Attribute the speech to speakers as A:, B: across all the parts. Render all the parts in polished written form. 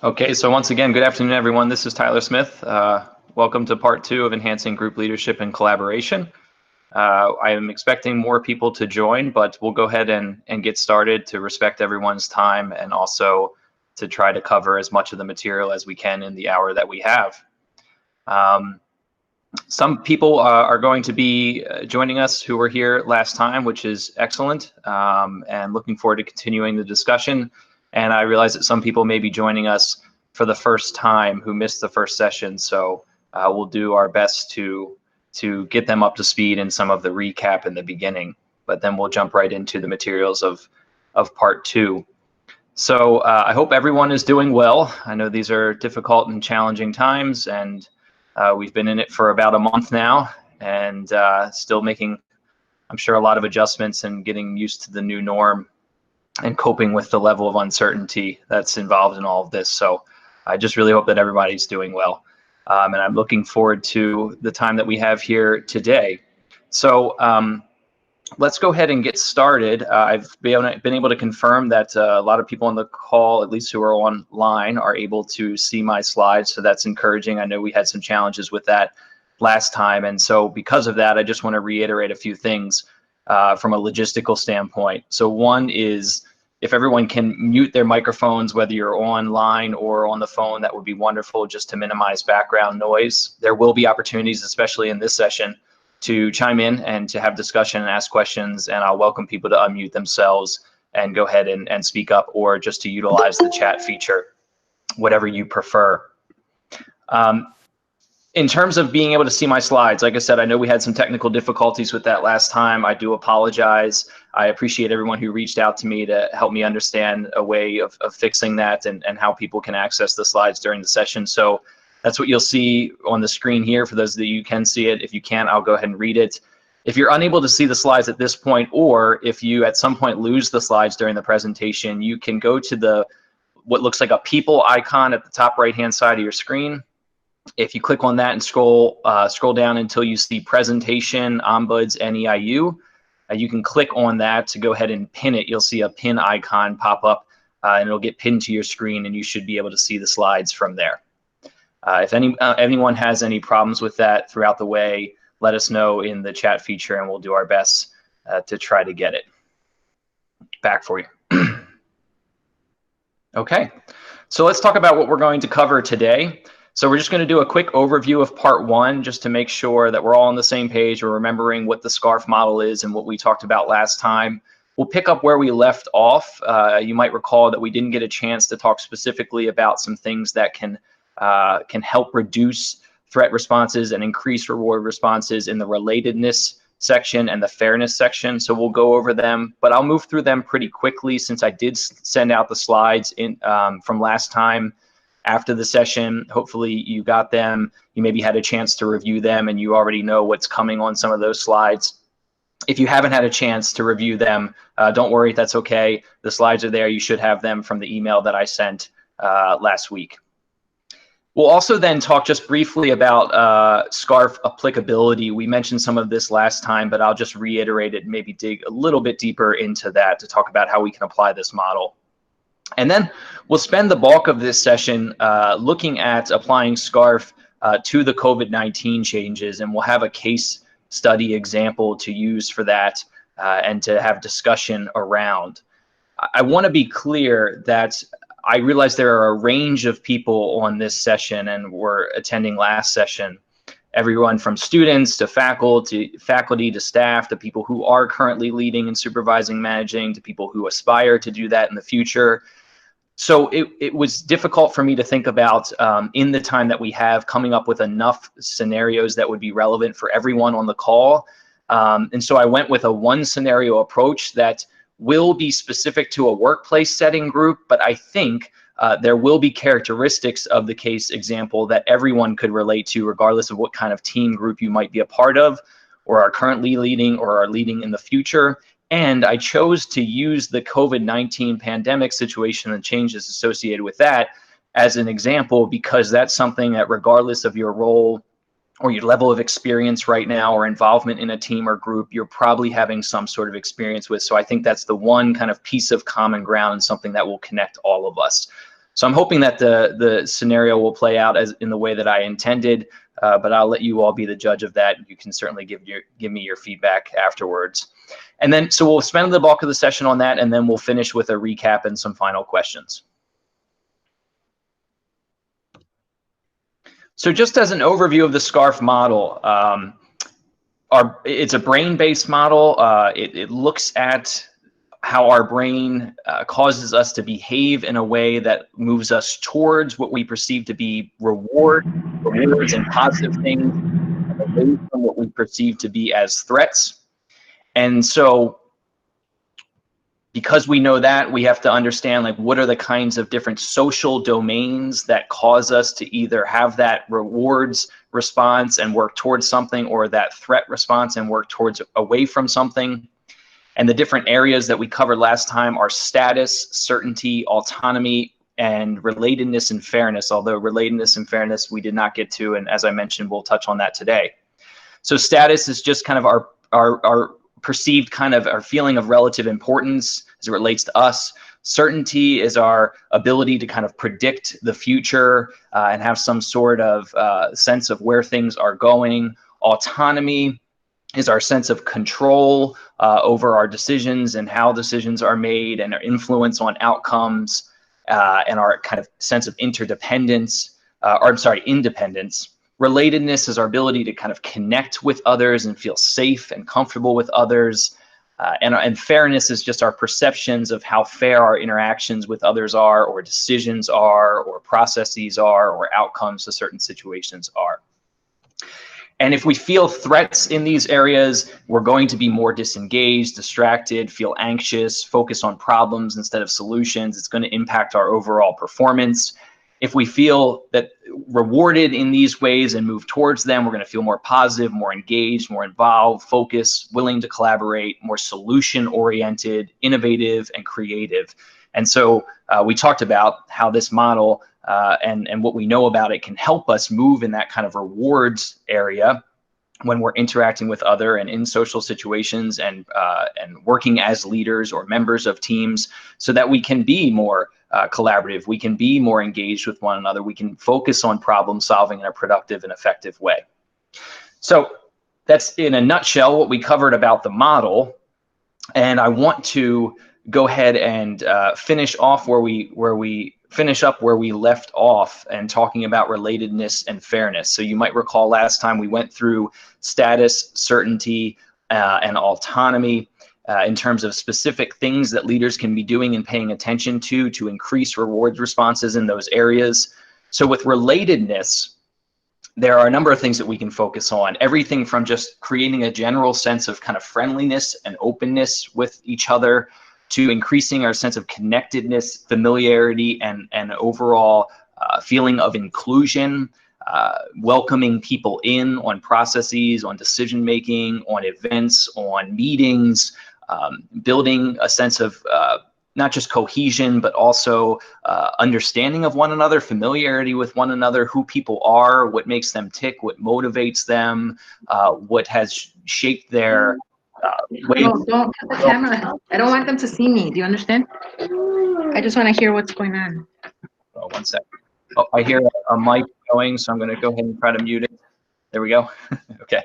A: Okay, so once again, good afternoon, everyone. This is Tyler Smith. Welcome to part 2 of Enhancing Group Leadership and Collaboration. I am expecting more people to join, but we'll go ahead and get started to respect everyone's time and also to try to cover as much of the material as we can in the hour that we have. Some people are going to be joining us who were here last time, which is excellent, and looking forward to continuing the discussion. And I realize that some people may be joining us for the first time who missed the first session, so we'll do our best to get them up to speed in some of the recap in the beginning, but then we'll jump right into the materials of part 2. So I hope everyone is doing well. I know these are difficult and challenging times, and we've been in it for about a month now, and still making, I'm sure, a lot of adjustments and getting used to the new norm and coping with the level of uncertainty that's involved in all of this. So I just really hope that everybody's doing well. And I'm looking forward to the time that we have here today. So let's go ahead and get started. I've been able to confirm that a lot of people on the call, at least who are online, are able to see my slides. So that's encouraging. I know we had some challenges with that last time. And so because of that, I just want to reiterate a few things from a logistical standpoint. So one is, if everyone can mute their microphones, whether you're online or on the phone, that would be wonderful, just to minimize background noise. There will be opportunities, especially in this session, to chime in and to have discussion and ask questions, and I'll welcome people to unmute themselves and go ahead and speak up, or just to utilize the chat feature, whatever you prefer. In terms of being able to see my slides, like I said, I know we had some technical difficulties with that last time. I do apologize. I appreciate everyone who reached out to me to help me understand a way of fixing that and how people can access the slides during the session. So that's what you'll see on the screen here for those that you can see it. If you can't, I'll go ahead and read it. If you're unable to see the slides at this point, or if you at some point lose the slides during the presentation, you can go to what looks like a people icon at the top right-hand side of your screen. If you click on that and scroll down until you see Presentation Ombuds NEIU, you can click on that to go ahead and pin it. You'll see a pin icon pop up, and it'll get pinned to your screen, and you should be able to see the slides from there. If anyone has any problems with that throughout the way, let us know in the chat feature, and we'll do our best to try to get it back for you. Okay, so let's talk about what we're going to cover today. So we're just going to do a quick overview of part 1, just to make sure that we're all on the same page. We're remembering what the SCARF model is and what we talked about last time. We'll pick up where we left off. You might recall that we didn't get a chance to talk specifically about some things that can help reduce threat responses and increase reward responses in the relatedness section and the fairness section. So we'll go over them, but I'll move through them pretty quickly, since I did send out the slides from last time after the session. Hopefully you got them. You maybe had a chance to review them, and you already know what's coming on some of those slides. If you haven't had a chance to review them, don't worry, that's okay. The slides are there. You should have them from the email that I sent last week. We'll also then talk just briefly about SCARF applicability. We mentioned some of this last time, but I'll just reiterate it and maybe dig a little bit deeper into that to talk about how we can apply this model. And then we'll spend the bulk of this session looking at applying SCARF to the COVID-19 changes, and we'll have a case study example to use for that and to have discussion around. I want to be clear that I realize there are a range of people on this session and were attending last session. Everyone from students to faculty to staff, to people who are currently leading and supervising, managing, to people who aspire to do that in the future. So it was difficult for me to think about in the time that we have, coming up with enough scenarios that would be relevant for everyone on the call. And so I went with a one scenario approach that will be specific to a workplace setting group, but I think there will be characteristics of the case example that everyone could relate to, regardless of what kind of team group you might be a part of, or are currently leading, or are leading in the future. And I chose to use the COVID-19 pandemic situation and changes associated with that as an example, because that's something that, regardless of your role or your level of experience right now or involvement in a team or group, you're probably having some sort of experience with. So I think that's the one kind of piece of common ground and something that will connect all of us. So I'm hoping that the scenario will play out as in the way that I intended, but I'll let you all be the judge of that. You can certainly give me your feedback afterwards. And then, so we'll spend the bulk of the session on that, and then we'll finish with a recap and some final questions. So just as an overview of the SCARF model, it's a brain-based model. It looks at how our brain causes us to behave in a way that moves us towards what we perceive to be rewards and positive things, away from what we perceive to be as threats. And so because we know that, we have to understand, like, what are the kinds of different social domains that cause us to either have that rewards response and work towards something, or that threat response and work towards away from something. And the different areas that we covered last time are status, certainty, autonomy, and relatedness and fairness, although relatedness and fairness we did not get to, and as I mentioned, we'll touch on that today. So status is just kind of our perceived kind of our feeling of relative importance as it relates to us. Certainty is our ability to kind of predict the future and have some sort of sense of where things are going. Autonomy is our sense of control over our decisions and how decisions are made, and our influence on outcomes, and our kind of sense of interdependence, independence. Relatedness is our ability to kind of connect with others and feel safe and comfortable with others. And fairness is just our perceptions of how fair our interactions with others are, or decisions are, or processes are, or outcomes to certain situations are. And if we feel threats in these areas, we're going to be more disengaged, distracted, feel anxious, focus on problems instead of solutions. It's going to impact our overall performance. If we feel that rewarded in these ways and move towards them, we're going to feel more positive, more engaged, more involved, focused, willing to collaborate, more solution-oriented, innovative, and creative. And so we talked about how this model and what we know about it can help us move in that kind of rewards area when we're interacting with other and in social situations, and working as leaders or members of teams, so that we can be more collaborative, we can be more engaged with one another, we can focus on problem solving in a productive and effective way. So that's in a nutshell what we covered about the model. And I want to go ahead and finish off where we finish up where we left off, and talking about relatedness and fairness. So you might recall last time we went through status, certainty, and autonomy in terms of specific things that leaders can be doing and paying attention to increase rewards responses in those areas. So with relatedness, there are a number of things that we can focus on. Everything from just creating a general sense of kind of friendliness and openness with each other, to increasing our sense of connectedness, familiarity, and overall feeling of inclusion, welcoming people in on processes, on decision making, on events, on meetings, building a sense of not just cohesion, but also understanding of one another, familiarity with one another, who people are, what makes them tick, what motivates them, what has shaped their
B: No, don't cut the camera. I don't want them to see me. Do you understand? I just want to hear what's going on.
A: Oh, 1 second. Oh, I hear a mic going, so I'm going to go ahead and try to mute it. There we go. Okay.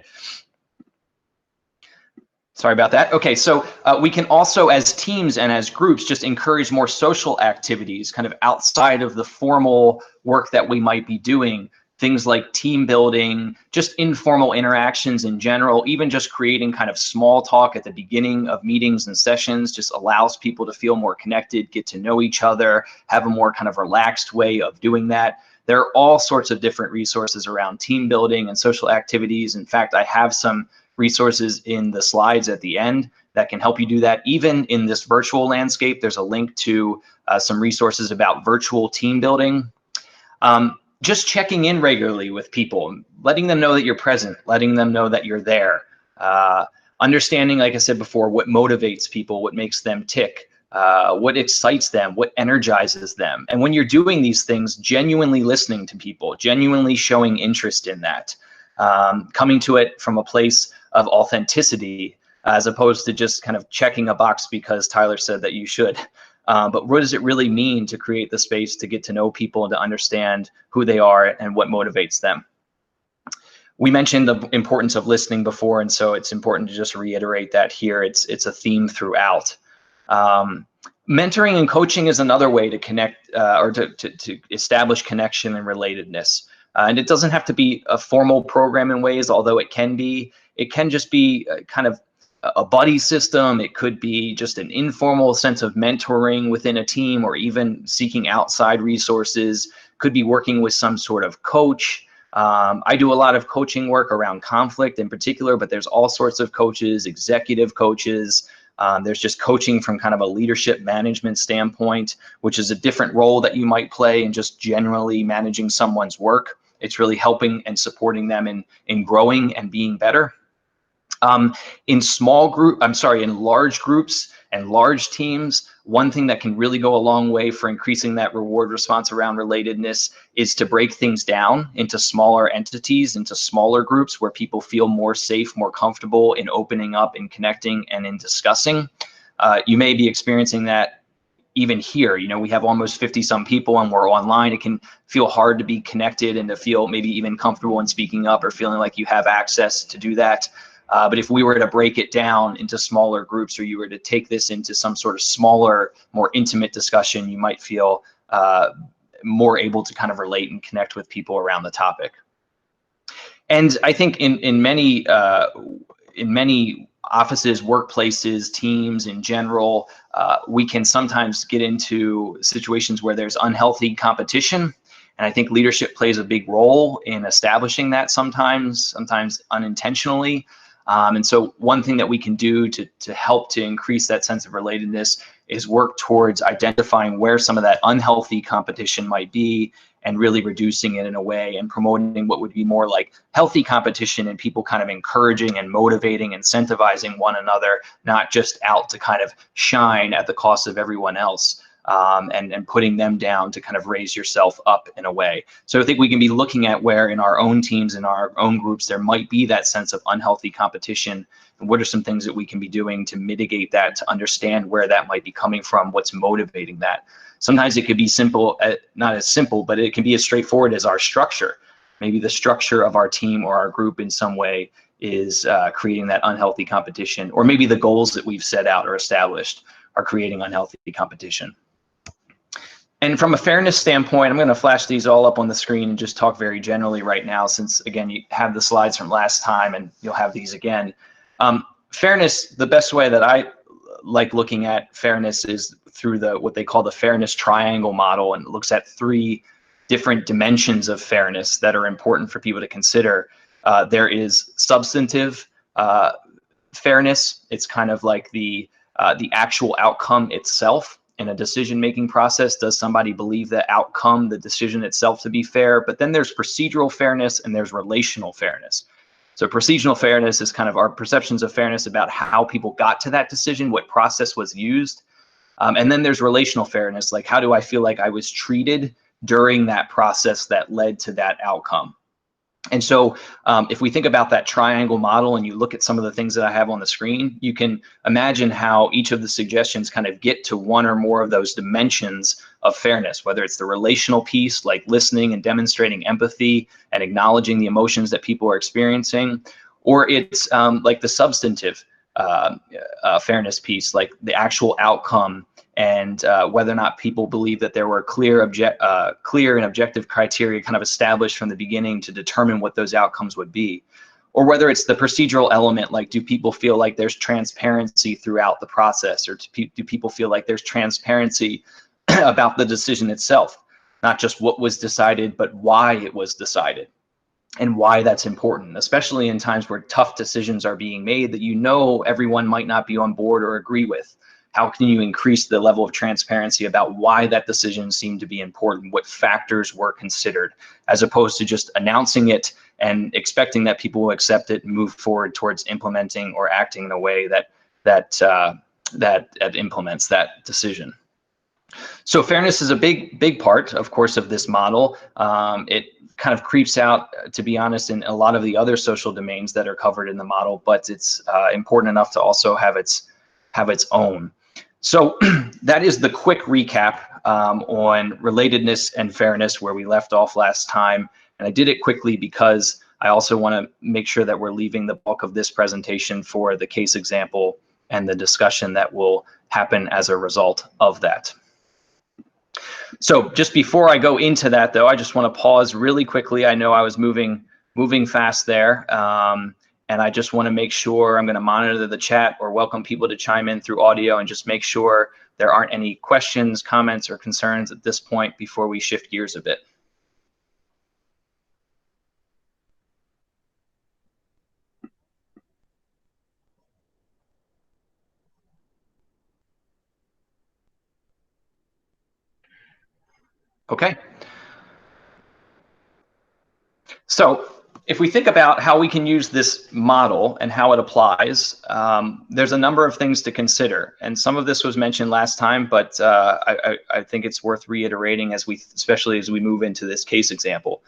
A: Sorry about that. Okay, so we can also, as teams and as groups, just encourage more social activities kind of outside of the formal work that we might be doing. Things like team building, just informal interactions in general, even just creating kind of small talk at the beginning of meetings and sessions just allows people to feel more connected, get to know each other, have a more kind of relaxed way of doing that. There are all sorts of different resources around team building and social activities. In fact, I have some resources in the slides at the end that can help you do that. Even in this virtual landscape, there's a link to some resources about virtual team building. Just checking in regularly with people, letting them know that you're present, letting them know that you're there. Understanding, like I said before, what motivates people, what makes them tick, what excites them, what energizes them. And when you're doing these things, genuinely listening to people, genuinely showing interest in that, coming to it from a place of authenticity, as opposed to just kind of checking a box because Tyler said that you should. But what does it really mean to create the space to get to know people and to understand who they are and what motivates them? We mentioned the importance of listening before, and so it's important to just reiterate that here. It's a theme throughout. Mentoring and coaching is another way to connect or to establish connection and relatedness. And it doesn't have to be a formal program in ways, although it can be. It can just be kind of a buddy system. It could be just an informal sense of mentoring within a team, or even seeking outside resources. Could be working with some sort of coach. I do a lot of coaching work around conflict in particular, but there's all sorts of coaches, executive coaches. There's just coaching from kind of a leadership management standpoint, which is a different role that you might play in just generally managing someone's work. It's really helping and supporting them in growing and being better. In large groups and large teams, one thing that can really go a long way for increasing that reward response around relatedness is to break things down into smaller entities, into smaller groups where people feel more safe, more comfortable in opening up and connecting and in discussing. You may be experiencing that even here. You know, we have almost 50 some people and we're online. It can feel hard to be connected and to feel maybe even comfortable in speaking up or feeling like you have access to do that. But if we were to break it down into smaller groups, or you were to take this into some sort of smaller, more intimate discussion, you might feel more able to kind of relate and connect with people around the topic. And I think in many offices, workplaces, teams in general, we can sometimes get into situations where there's unhealthy competition. And I think leadership plays a big role in establishing that sometimes unintentionally. And so one thing that we can do to help to increase that sense of relatedness is work towards identifying where some of that unhealthy competition might be, and really reducing it in a way and promoting what would be more like healthy competition, and people kind of encouraging and motivating, incentivizing one another, not just out to kind of shine at the cost of everyone else. And putting them down to kind of raise yourself up in a way. So I think we can be looking at where in our own teams, in our own groups, there might be that sense of unhealthy competition, and what are some things that we can be doing to mitigate that, to understand where that might be coming from, what's motivating that. Sometimes it could be simple, not as simple, but it can be as straightforward as our structure. Maybe the structure of our team or our group in some way is creating that unhealthy competition, or maybe the goals that we've set out or established are creating unhealthy competition. And from a fairness standpoint, I'm going to flash these all up on the screen and just talk very generally right now, since, again, you have the slides from last time and you'll have these again. Fairness, the best way that I like looking at fairness is through what they call the fairness triangle model, and it looks at 3 different dimensions of fairness that are important for people to consider. There is substantive fairness. It's kind of like the actual outcome itself. In a decision-making process, does somebody believe the outcome, the decision itself, to be fair? But then there's procedural fairness and there's relational fairness. So procedural fairness is kind of our perceptions of fairness about how people got to that decision, what process was used. And then there's relational fairness, like how do I feel like I was treated during that process that led to that outcome? And so if we think about that triangle model and you look at some of the things that I have on the screen, you can imagine how each of the suggestions kind of get to one or more of those dimensions of fairness, whether it's the relational piece, like listening and demonstrating empathy and acknowledging the emotions that people are experiencing, or it's like the substantive fairness piece, like the actual outcome, and whether or not people believe that there were clear and objective criteria kind of established from the beginning to determine what those outcomes would be. Or whether it's the procedural element, like do people feel like there's transparency throughout the process, or do people feel like there's transparency about the decision itself, not just what was decided, but why it was decided and why that's important, especially in times where tough decisions are being made that you know everyone might not be on board or agree with. How can you increase the level of transparency about why that decision seemed to be important, what factors were considered, as opposed to just announcing it and expecting that people will accept it and move forward towards implementing or acting in a way that implements that decision. So fairness is a big part, of course, of this model. It kind of creeps out, to be honest, in a lot of the other social domains that are covered in the model, but it's important enough to also have its own. So that is the quick recap on relatedness and fairness where we left off last time. And I did it quickly because I also want to make sure that we're leaving the bulk of this presentation for the case example and the discussion that will happen as a result of that. So just before I go into that, though, I just want to pause really quickly. I know I was moving fast there. And I just want to make sure I'm going to monitor the chat or welcome people to chime in through audio and just make sure there aren't any questions, comments, or concerns at this point before we shift gears a bit. Okay. So if we think about how we can use this model and how it applies, there's a number of things to consider. And some of this was mentioned last time, but I think it's worth reiterating especially as we move into this case example.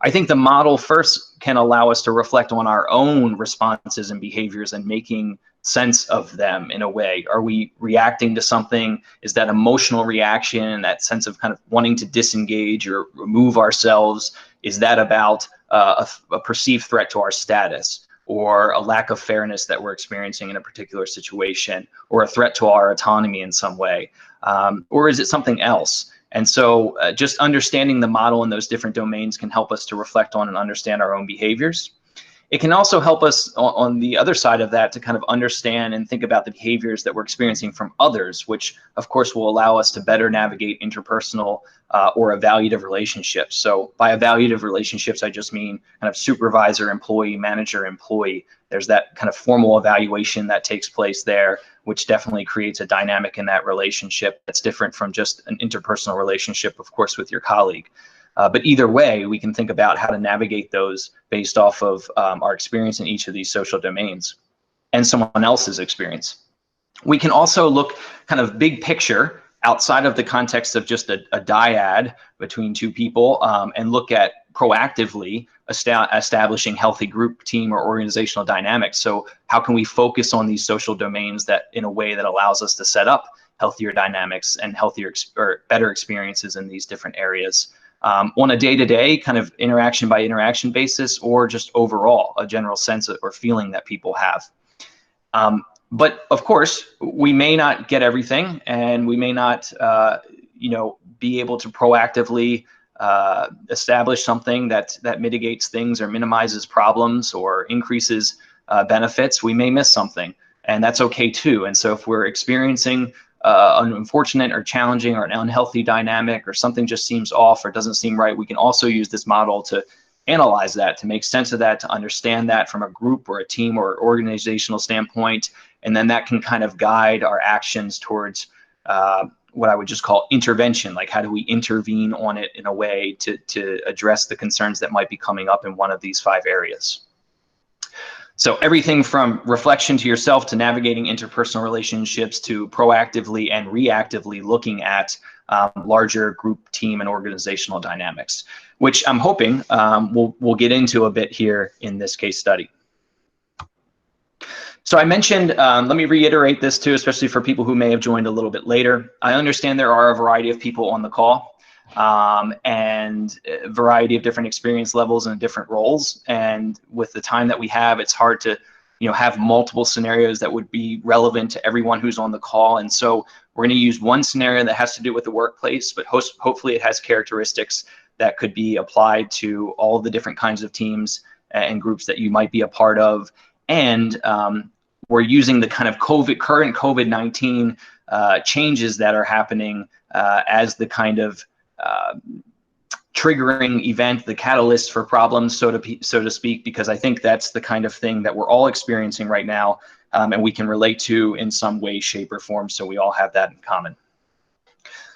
A: I think the model first can allow us to reflect on our own responses and behaviors and making sense of them in a way. Are we reacting to something? Is that emotional reaction, that sense of kind of wanting to disengage or remove ourselves? Is that about a perceived threat to our status or a lack of fairness that we're experiencing in a particular situation or a threat to our autonomy in some way? Or is it something else? And so just understanding the model in those different domains can help us to reflect on and understand our own behaviors. It can also help us on the other side of that to kind of understand and think about the behaviors that we're experiencing from others, which of course will allow us to better navigate interpersonal or evaluative relationships. So by evaluative relationships, I just mean kind of supervisor, employee, manager, employee. There's that kind of formal evaluation that takes place there, which definitely creates a dynamic in that relationship that's different from just an interpersonal relationship, of course, with your colleague. But either way, we can think about how to navigate those based off of our experience in each of these social domains and someone else's experience. We can also look kind of big picture outside of the context of just a dyad between two people and look at proactively establishing healthy group, team, or organizational dynamics. So how can we focus on these social domains that in a way that allows us to set up healthier dynamics and healthier or better experiences in these different areas on a day-to-day kind of interaction by interaction basis, or just overall a general sense or feeling that people have. But of course, we may not get everything, and we may not, be able to proactively establish something that mitigates things or minimizes problems or increases benefits. We may miss something, and that's okay too. And so if we're experiencing an unfortunate or challenging or an unhealthy dynamic, or something just seems off or doesn't seem right, we can also use this model to analyze that, to make sense of that, to understand that from a group or a team or organizational standpoint. And then that can kind of guide our actions towards what I would just call intervention. Like, how do we intervene on it in a way to address the concerns that might be coming up in one of these 5 areas? So everything from reflection to yourself, to navigating interpersonal relationships, to proactively and reactively looking at larger group, team, and organizational dynamics, which I'm hoping we'll get into a bit here in this case study. So I mentioned, let me reiterate this too, especially for people who may have joined a little bit later. I understand there are a variety of people on the call and a variety of different experience levels and different roles. And with the time that we have, it's hard to have multiple scenarios that would be relevant to everyone who's on the call. And so we're going to use one scenario that has to do with the workplace, but hopefully it has characteristics that could be applied to all the different kinds of teams and groups that you might be a part of. And we're using the kind of current COVID-19 changes that are happening as the kind of triggering event, the catalyst for problems, so to speak, because I think that's the kind of thing that we're all experiencing right now, and we can relate to in some way, shape, or form, so we all have that in common.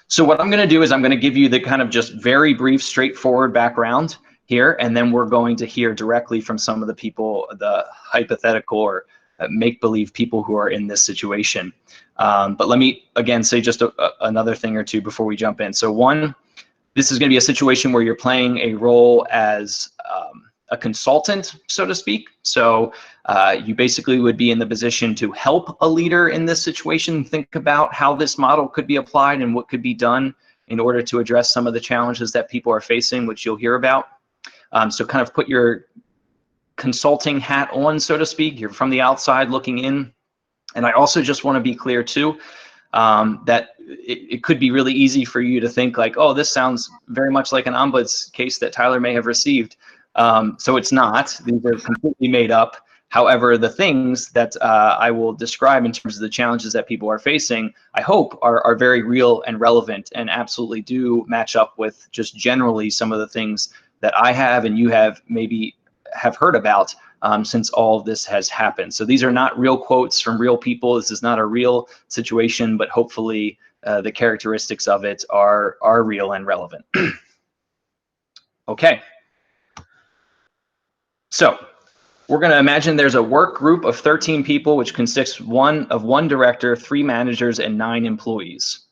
A: So what I'm going to do is I'm going to give you the kind of just very brief, straightforward background here, and then we're going to hear directly from some of the people, the hypothetical or make-believe people who are in this situation. But let me, again, say just another thing or two before we jump in. So one, this is going to be a situation where you're playing a role as a consultant, so to speak. So you basically would be in the position to help a leader in this situation think about how this model could be applied and what could be done in order to address some of the challenges that people are facing, which you'll hear about. So kind of put your consulting hat on, so to speak. You're from the outside looking in. And I also just want to be clear too, that it could be really easy for you to think like, oh, this sounds very much like an ombuds case that Tyler may have received. So it's not. These are completely made up. However, the things that I will describe in terms of the challenges that people are facing, I hope are very real and relevant and absolutely do match up with just generally some of the things that I have and you have maybe have heard about since all of this has happened. So these are not real quotes from real people. This is not a real situation, but hopefully the characteristics of it are real and relevant. Okay. So we're going to imagine there's a work group of 13 people, which consists of one director, 3 managers, and 9 employees.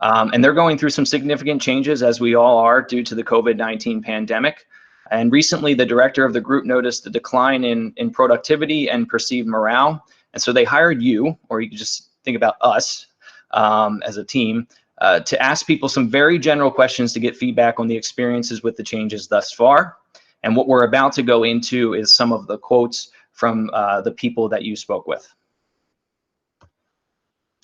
A: And they're going through some significant changes, as we all are, due to the COVID-19 pandemic. And recently, the director of the group noticed a decline in productivity and perceived morale. And so they hired you, or you can just think about us as a team, to ask people some very general questions to get feedback on the experiences with the changes thus far. And what we're about to go into is some of the quotes from the people that you spoke with.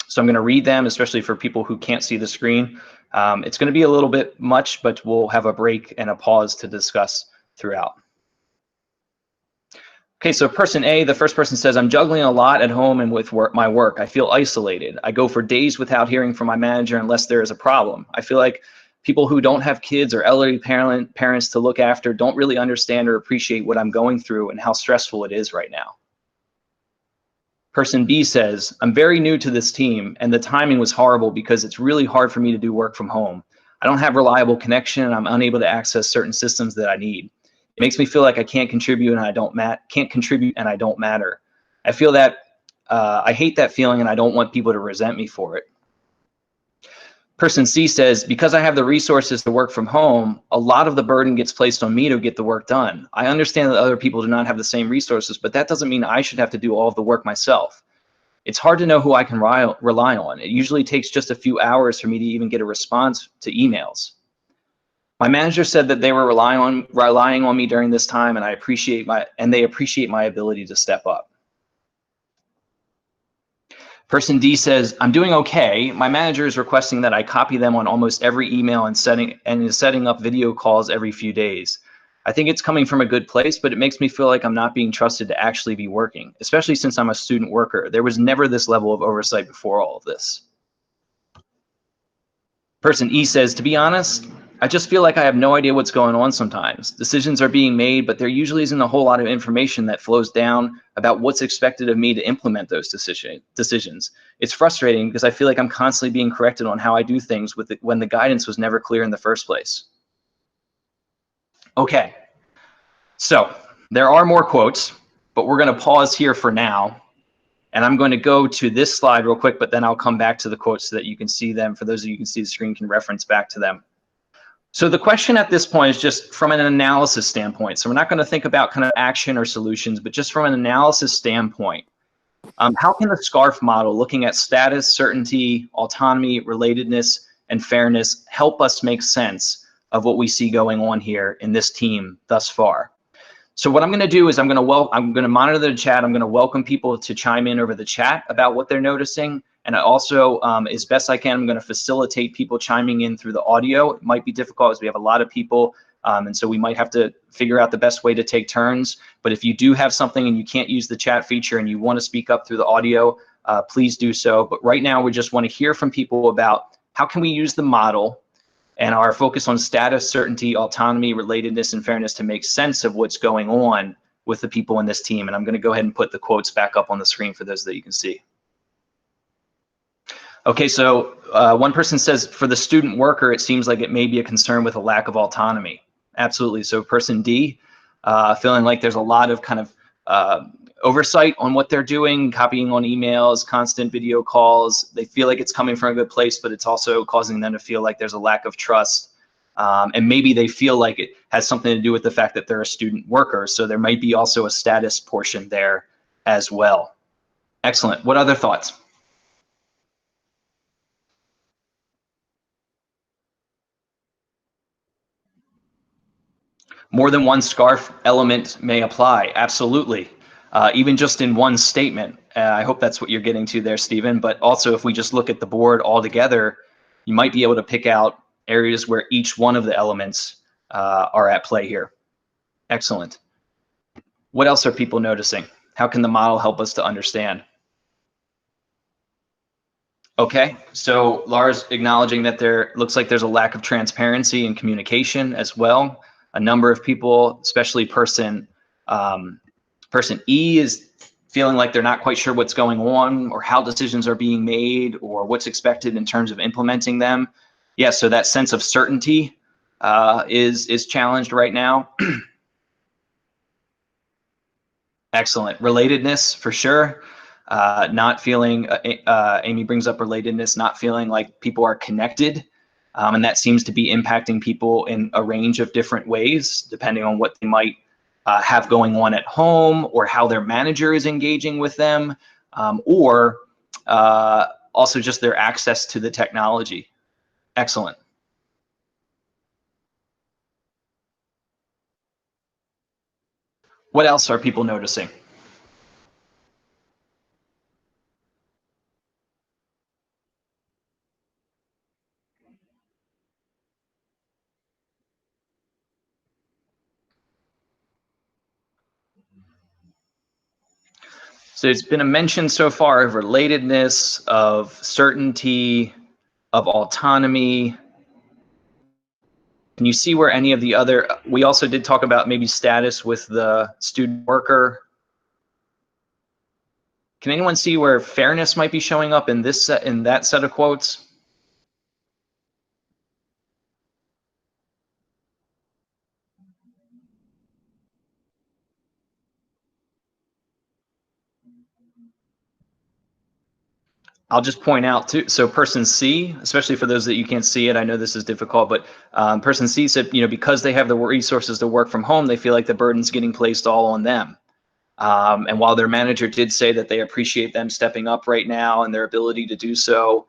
A: So I'm going to read them, especially for people who can't see the screen. It's going to be a little bit much, but we'll have a break and a pause to discuss throughout. Okay, so person A, the first person says, I'm juggling a lot at home and with my work. I feel isolated. I go for days without hearing from my manager unless there is a problem. I feel like people who don't have kids or elderly parents to look after don't really understand or appreciate what I'm going through and how stressful it is right now. Person B says, I'm very new to this team and the timing was horrible because it's really hard for me to do work from home. I don't have reliable connection and I'm unable to access certain systems that I need. It makes me feel like I can't contribute and I don't matter. I feel that I hate that feeling and I don't want people to resent me for it. Person C says, because I have the resources to work from home, a lot of the burden gets placed on me to get the work done. I understand that other people do not have the same resources, but that doesn't mean I should have to do all of the work myself. It's hard to know who I can rely on. It usually takes just a few hours for me to even get a response to emails. My manager said that they were relying on me during this time, and they appreciate my ability to step up. Person D says, I'm doing okay. My manager is requesting that I copy them on almost every email and is setting up video calls every few days. I think it's coming from a good place, but it makes me feel like I'm not being trusted to actually be working, especially since I'm a student worker. There was never this level of oversight before all of this. Person E says, to be honest, I just feel like I have no idea what's going on sometimes. Decisions are being made, but there usually isn't a whole lot of information that flows down about what's expected of me to implement those decisions. It's frustrating because I feel like I'm constantly being corrected on how I do things when the guidance was never clear in the first place. Okay, so there are more quotes, but we're going to pause here for now. And I'm going to go to this slide real quick, but then I'll come back to the quotes so that you can see them. For those of you who can see the screen, can reference back to them. So the question at this point is just from an analysis standpoint. So we're not going to think about kind of action or solutions, but just from an analysis standpoint. How can the SCARF model, looking at status, certainty, autonomy, relatedness, and fairness, help us make sense of what we see going on here in this team thus far? So what I'm going to do is I'm going to monitor the chat. I'm going to welcome people to chime in over the chat about what they're noticing. And I also, as best I can, I'm going to facilitate people chiming in through the audio. It might be difficult as we have a lot of people, and so we might have to figure out the best way to take turns. But if you do have something and you can't use the chat feature and you want to speak up through the audio, please do so. But right now, we just want to hear from people about how can we use the model and our focus on status, certainty, autonomy, relatedness, and fairness to make sense of what's going on with the people in this team. And I'm going to go ahead and put the quotes back up on the screen for those that you can see. Okay, so one person says, for the student worker, it seems like it may be a concern with a lack of autonomy. Absolutely. So person D, feeling like there's a lot of kind of oversight on what they're doing, copying on emails, constant video calls. They feel like it's coming from a good place, but it's also causing them to feel like there's a lack of trust. And maybe they feel like it has something to do with the fact that they're a student worker. So there might be also a status portion there as well. Excellent. What other thoughts? More than one SCARF element may apply. Absolutely. Even just in one statement. I hope that's what you're getting to there, Stephen. But also, if we just look at the board all together, you might be able to pick out areas where each one of the elements are at play here. Excellent. What else are people noticing? How can the model help us to understand? Okay, so Laura's acknowledging that there looks like there's a lack of transparency and communication as well. A number of people, especially person E, is feeling like they're not quite sure what's going on or how decisions are being made or what's expected in terms of implementing them. Yeah, so that sense of certainty is challenged right now. Excellent. Relatedness, for sure. Not feeling, Amy brings up relatedness, not feeling like people are connected. And that seems to be impacting people in a range of different ways, depending on what they might have going on at home or how their manager is engaging with them, or also just their access to the technology. Excellent. What else are people noticing? So it's been a mention so far of relatedness, of certainty, of autonomy. Can you see where any of the other, we also did talk about maybe status with the student worker. Can anyone see where fairness might be showing up in this set, in that set of quotes? I'll just point out too, so person C, especially for those that you can't see it, I know this is difficult, but person C said, because they have the resources to work from home, they feel like the burden's getting placed all on them. And while their manager did say that they appreciate them stepping up right now and their ability to do so,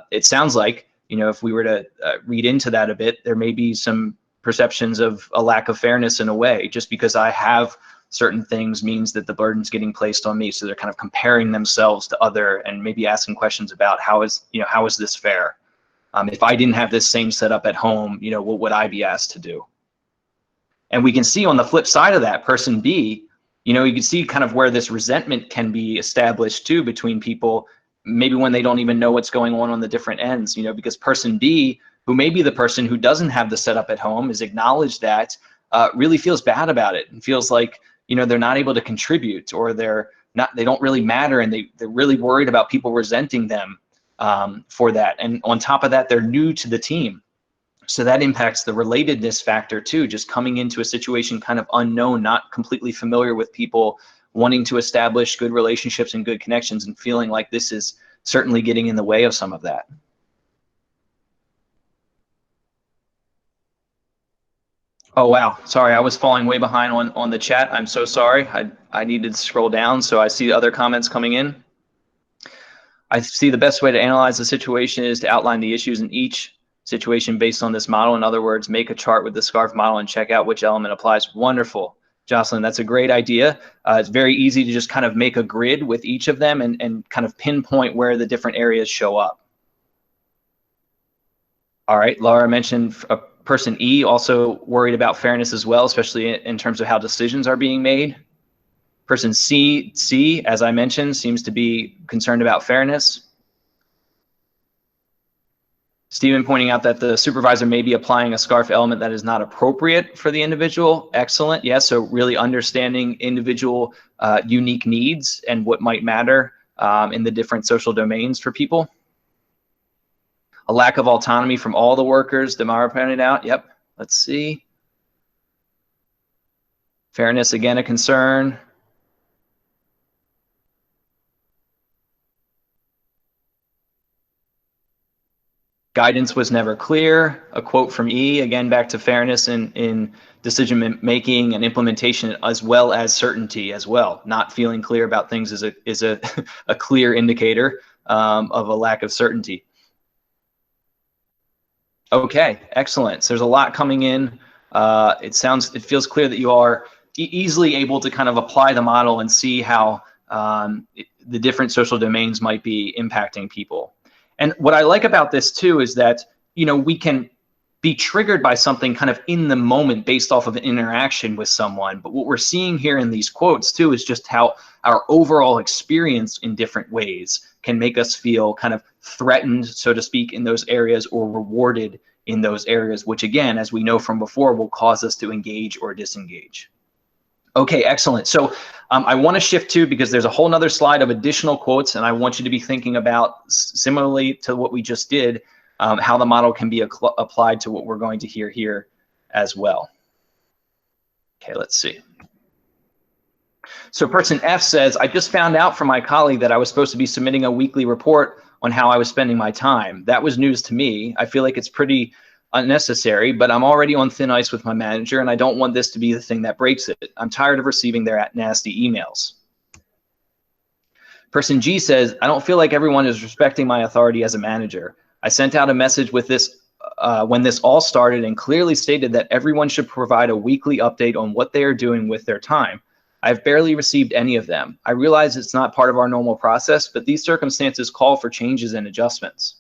A: it sounds like, if we were to read into that a bit, there may be some perceptions of a lack of fairness in a way. Just because I have certain things means that the burden's getting placed on me. So they're kind of comparing themselves to other and maybe asking questions about how is this fair? If I didn't have this same setup at home, what would I be asked to do? And we can see on the flip side of that, person B, you can see kind of where this resentment can be established too between people, maybe when they don't even know what's going on the different ends, because person B, who may be the person who doesn't have the setup at home, is acknowledged that, really feels bad about it and feels like, they're not able to contribute, or they don't really matter, and they're really worried about people resenting them for that. And on top of that, they're new to the team. So that impacts the relatedness factor too, just coming into a situation kind of unknown, not completely familiar with people, wanting to establish good relationships and good connections, and feeling like this is certainly getting in the way of some of that. Oh, wow. Sorry, I was falling way behind on the chat. I'm so sorry. I needed to scroll down, so I see other comments coming in. I see the best way to analyze the situation is to outline the issues in each situation based on this model. In other words, make a chart with the SCARF model and check out which element applies. Wonderful, Jocelyn. That's a great idea. It's very easy to just kind of make a grid with each of them and kind of pinpoint where the different areas show up. All right, Laura mentioned person E also worried about fairness as well, especially in terms of how decisions are being made. Person C, as I mentioned, seems to be concerned about fairness. Stephen pointing out that the supervisor may be applying a SCARF element that is not appropriate for the individual. Excellent. Yes, so really understanding individual unique needs and what might matter in the different social domains for people. A lack of autonomy from all the workers, Damara pointed out. Yep, let's see. Fairness, again, a concern. Guidance was never clear. A quote from E, again, back to fairness in decision making and implementation, as well as certainty as well. Not feeling clear about things is a a clear indicator of a lack of certainty. Okay, excellent. So there's a lot coming in. It feels clear that you are easily able to kind of apply the model and see how the different social domains might be impacting people. And what I like about this too is that, you know, we can be triggered by something kind of in the moment based off of an interaction with someone. But what we're seeing here in these quotes too is just how our overall experience in different ways can make us feel kind of threatened, so to speak, in those areas, or rewarded in those areas, which again, as we know from before, will cause us to engage or disengage. Okay, excellent. So I want to shift to, because there's a whole nother slide of additional quotes, and I want you to be thinking about, similarly to what we just did, how the model can be applied to what we're going to hear here as well. Okay, let's see. So person F says, I just found out from my colleague that I was supposed to be submitting a weekly report on how I was spending my time. That was news to me. I feel like it's pretty unnecessary, but I'm already on thin ice with my manager, and I don't want this to be the thing that breaks it. I'm tired of receiving their nasty emails. Person G says, I don't feel like everyone is respecting my authority as a manager. I sent out a message with this when this all started and clearly stated that everyone should provide a weekly update on what they are doing with their time. I've barely received any of them. I realize it's not part of our normal process, but these circumstances call for changes and adjustments.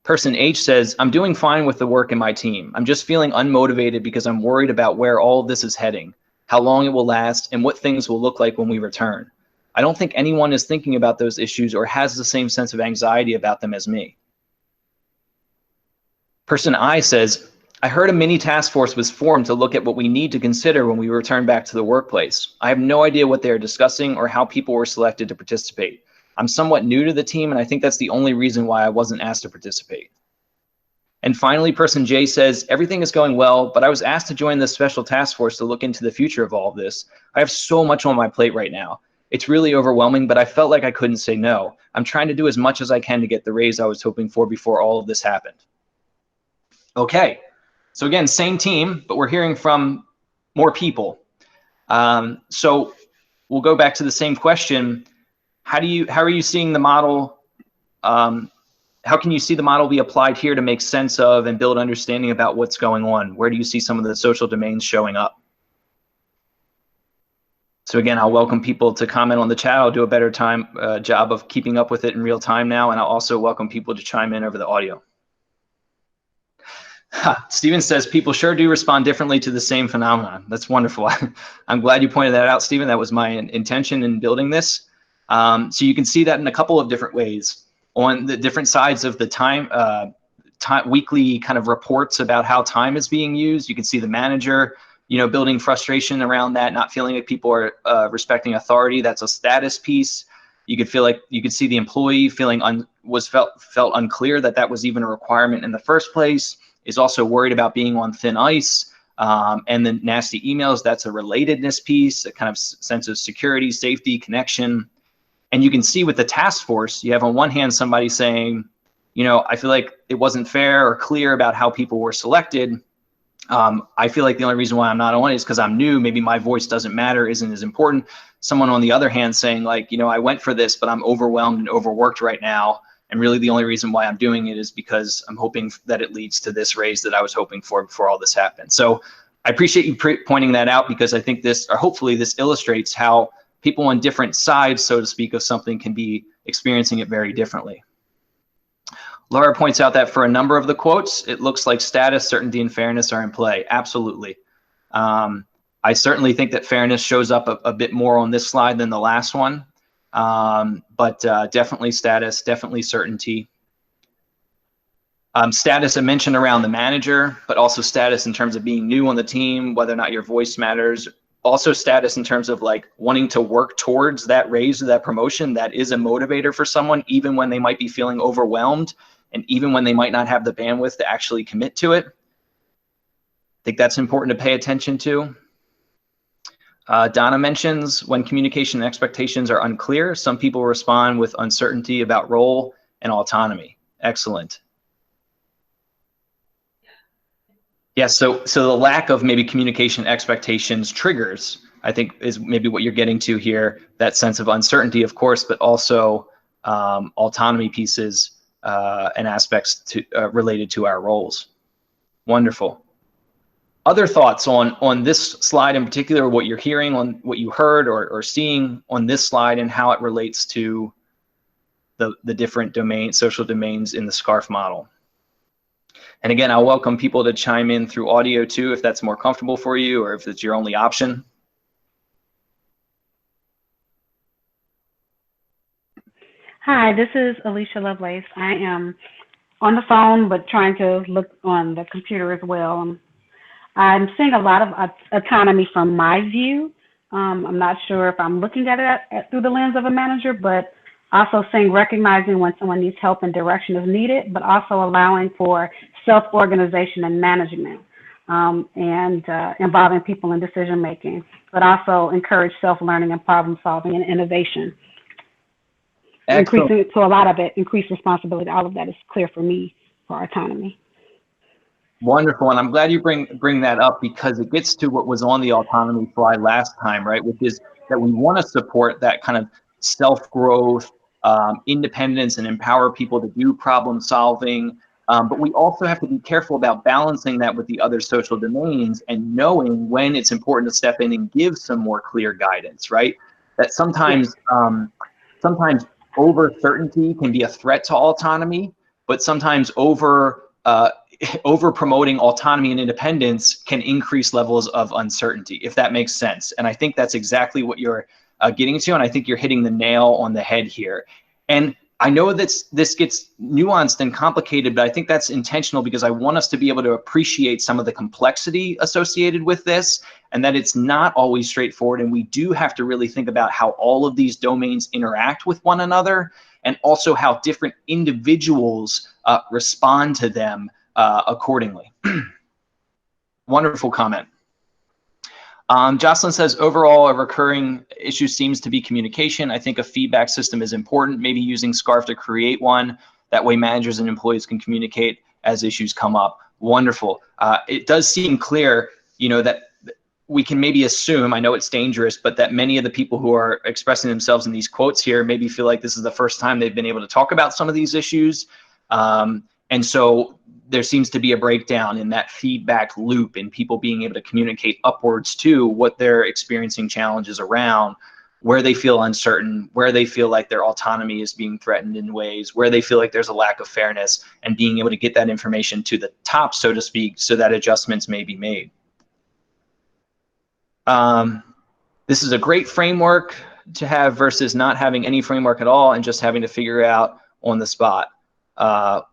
A: Person H says, I'm doing fine with the work in my team. I'm just feeling unmotivated because I'm worried about where all of this is heading, how long it will last, and what things will look like when we return. I don't think anyone is thinking about those issues or has the same sense of anxiety about them as me. Person I says, I heard a mini task force was formed to look at what we need to consider when we return back to the workplace. I have no idea what they are discussing or how people were selected to participate. I'm somewhat new to the team, and I think that's the only reason why I wasn't asked to participate. And finally, person J says, everything is going well, but I was asked to join this special task force to look into the future of all of this. I have so much on my plate right now. It's really overwhelming, but I felt like I couldn't say no. I'm trying to do as much as I can to get the raise I was hoping for before all of this happened. Okay, so again, same team, but we're hearing from more people. So we'll go back to the same question. How are you seeing the model? How can you see the model be applied here to make sense of and build understanding about what's going on? Where do you see some of the social domains showing up? So again, I'll welcome people to comment on the chat. I'll do a better job of keeping up with it in real time now, and I'll also welcome people to chime in over the audio. Steven says, people sure do respond differently to the same phenomenon. That's wonderful. I'm glad you pointed that out, Steven. That was my intention in building this. So you can see that in a couple of different ways. On the different sides of the weekly kind of reports about how time is being used, you can see the manager, you know, building frustration around that, not feeling like people are respecting authority. That's a status piece. You could feel like you could see the employee feeling felt unclear that that was even a requirement in the first place. Is also worried about being on thin ice. And then nasty emails, that's a relatedness piece, a kind of sense of security, safety, connection. And you can see with the task force, you have on one hand somebody saying, you know, I feel like it wasn't fair or clear about how people were selected. I feel like the only reason why I'm not on it is because I'm new. Maybe my voice doesn't matter, isn't as important. Someone on the other hand saying like, you know, I went for this, but I'm overwhelmed and overworked right now. And really the only reason why I'm doing it is because I'm hoping that it leads to this raise that I was hoping for before all this happened. So I appreciate you pointing that out, because I think this, or hopefully this illustrates how people on different sides, so to speak, of something can be experiencing it very differently. Laura points out that for a number of the quotes, it looks like status, certainty, and fairness are in play. Absolutely. I certainly think that fairness shows up a bit more on this slide than the last one. But definitely status, definitely certainty. Status I mentioned around the manager, but also status in terms of being new on the team, whether or not your voice matters. Also status in terms of like wanting to work towards that raise or that promotion. That is a motivator for someone, even when they might be feeling overwhelmed and even when they might not have the bandwidth to actually commit to it. I think that's important to pay attention to. Donna mentions when communication and expectations are unclear, some people respond with uncertainty about role and autonomy. Excellent. Yeah, so the lack of maybe communication expectations triggers, I think, is maybe what you're getting to here, that sense of uncertainty, of course, but also autonomy pieces and aspects to, related to our roles. Wonderful. Other thoughts on this slide in particular, what you're hearing, on what you heard or seeing on this slide, and how it relates to the different domains, social domains in the SCARF model. And again, I'll welcome people to chime in through audio too, if that's more comfortable for you or if it's your only option.
C: Hi, this is Alicia Lovelace. I am on the phone, but trying to look on the computer as well. I'm seeing a lot of autonomy from my view. I'm not sure if I'm looking at it through the lens of a manager, but also recognizing when someone needs help and direction is needed, but also allowing for self-organization and management, and involving people in decision making, but also encourage self-learning and problem solving and innovation.
A: Excellent.
C: Increasing, so a lot of it, increased responsibility, all of that is clear for me for autonomy.
A: Wonderful, and I'm glad you bring that up, because it gets to what was on the autonomy slide last time, right? Which is that we want to support that kind of self-growth, independence, and empower people to do problem solving. But we also have to be careful about balancing that with the other social domains and knowing when it's important to step in and give some more clear guidance, right? That sometimes, sometimes over certainty can be a threat to autonomy, but sometimes over promoting autonomy and independence can increase levels of uncertainty, if that makes sense. And I think that's exactly what you're getting to, and I think you're hitting the nail on the head here. And I know that this gets nuanced and complicated, but I think that's intentional, because I want us to be able to appreciate some of the complexity associated with this, and that it's not always straightforward, and we do have to really think about how all of these domains interact with one another, and also how different individuals respond to them accordingly. Wonderful comment. Jocelyn says, overall, a recurring issue seems to be communication. I think a feedback system is important, maybe using SCARF to create one. That way managers and employees can communicate as issues come up. Wonderful. It does seem clear, you know, that we can maybe assume, I know it's dangerous, but that many of the people who are expressing themselves in these quotes here maybe feel like this is the first time they've been able to talk about some of these issues. And so there seems to be a breakdown in that feedback loop, in people being able to communicate upwards to what they're experiencing challenges around, where they feel uncertain, where they feel like their autonomy is being threatened in ways, where they feel like there's a lack of fairness, and being able to get that information to the top, so to speak, so that adjustments may be made. This is a great framework to have versus not having any framework at all and just having to figure out on the spot.